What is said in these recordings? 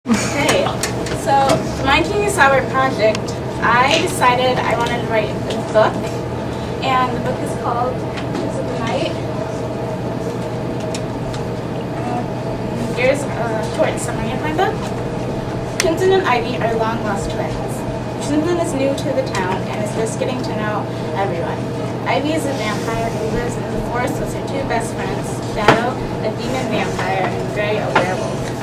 Hey, so for my junior summer project, I decided I wanted to write a book, and the book is called Kiss of the Night. Here's a short summary of my book. Crimson and Ivy are long-lost twins. Crimson is new to the town and is just getting to know everyone. Ivy is a vampire who lives in the forest with her two best friends, Shadow, a demon vampire, and Gray, a werewolf.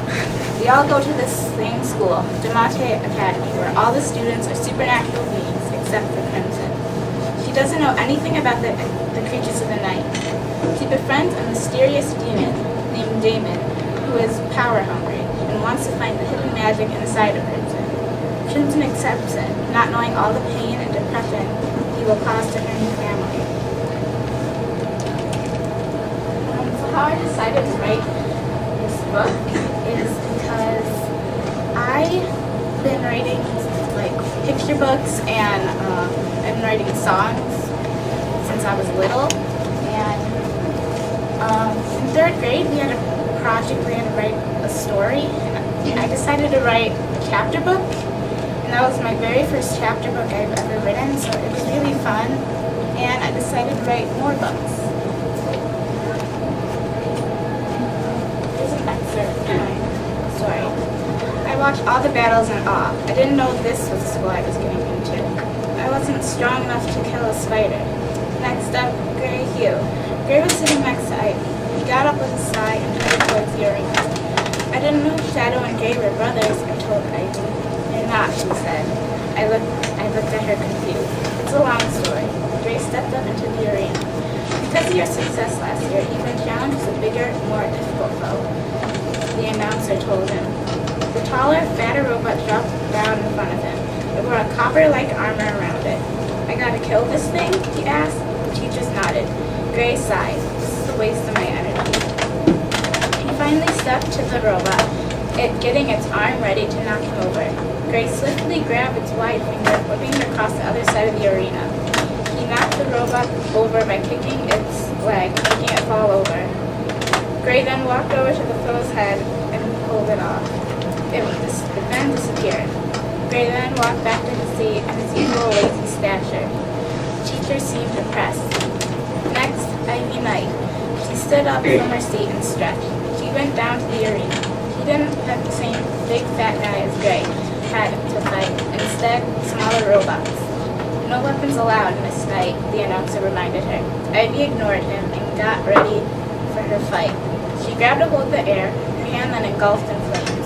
We all go to the same school, Demate Academy, where all the students are supernatural beings except for Crimson. She doesn't know anything about the creatures of the night. She befriends a mysterious demon named Damon, who is power-hungry and wants to find the hidden magic inside of Crimson. Crimson accepts it, not knowing all the pain and depression he will cause to her new family. So how I decided to write this book is because I've been writing like picture books and I've been writing songs since I was little. And in third grade we had a project we had to write a story, and I decided to write a chapter book. And that was my very first chapter book I've ever written, so it was really fun, and I decided to write more books. Here's an excerpt from my story. I watched all the battles in awe. I didn't know this was the school I was getting into. I wasn't strong enough to kill a spider. Next up, Gray Hugh. Gray was sitting next to Ivy. He got up with a sigh and turned towards the arena. I didn't know Shadow and Gray were brothers, I told Ivy. They're not, she said. I looked at her confused. It's a long story. Gray stepped up into the arena. Because of your success last year, you've been challenged with a bigger, more difficult foe, the announcer told him. The taller, fatter robot dropped down in front of him. It wore a copper-like armor around it. I gotta kill this thing? He asked. The teachers nodded. Gray sighed. This is a waste of my energy. He finally stepped to the robot, getting its arm ready to knock him over. Gray swiftly grabbed its wide finger, whipping it across the other side of the arena. He knocked the robot over by kicking its leg, making it fall over. Gray then walked over to the foe's head and pulled it off. It then disappeared. Gray then walked back to his seat and his usual lazy stature. The teacher seemed impressed. Next, Ivy Knight. She stood up from her seat and stretched. She went down to the arena. He didn't have the same big fat guy as Gray had to fight. Instead, smaller robots. No weapons allowed, Miss Knight, the announcer reminded her. Ivy ignored him and got ready for her fight. She grabbed a hold of the air, her hand then engulfed in flames.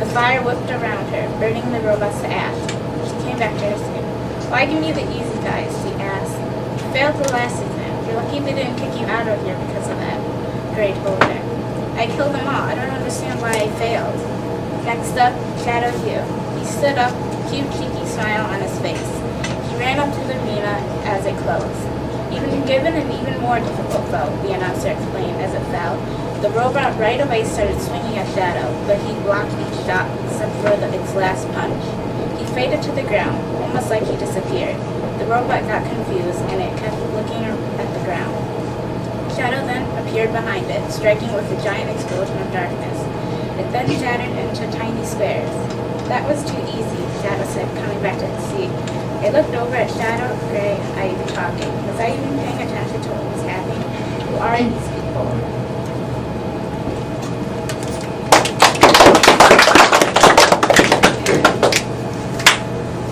The fire whipped around her, burning the robots to ash. She came back to her seat. Why give me the easy guys, she asked. You failed the last exam. You're lucky they didn't kick you out of here because of that, Gray told her. I killed them all. I don't understand why I failed. Next up, Shadow Hugh. He stood up, cute cheeky smile on his face. He ran up to the arena as it closed. Even given an even more difficult foe, the announcer explained as it fell, the robot right away started swinging at Shadow, but he blocked each shot except for its last punch. He faded to the ground, almost like he disappeared. The robot got confused, and it kept looking at the ground. Shadow then appeared behind it, striking with a giant explosion of darkness. It then shattered into tiny squares. That was too easy, Shadow said, coming back to his seat. I looked over at Shadow, Gray, and Ivy talking. Was I even paying attention to what was happening? Who are these people?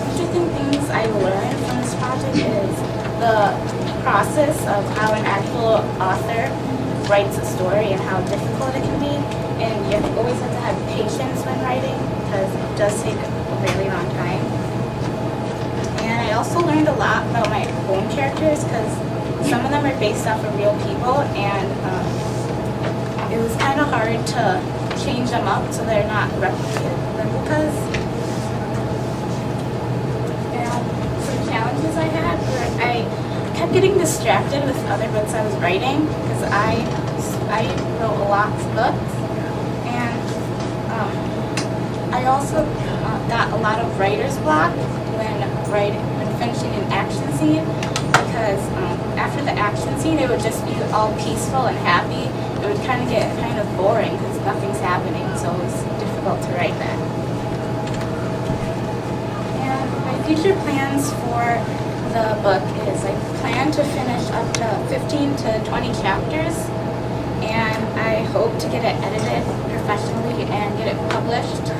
Interesting things I learned from this project is the process of how an actual author writes a story and how difficult it can be. And you always have to have patience when writing because it does take a really long time. And I also learned a lot about my own characters because some of them are based off of real people, and it was kind of hard to change them up so they're not replicas. And some challenges I had were I kept getting distracted with other books I was writing because I wrote lots of books, and I also got a lot of writer's block when finishing an action scene, because after the action scene it would just be all peaceful and happy. It would kind of get boring because nothing's happening, so it was difficult to write that. future plans for the book is I plan to finish up to 15 to 20 chapters, and I hope to get it edited professionally and get it published.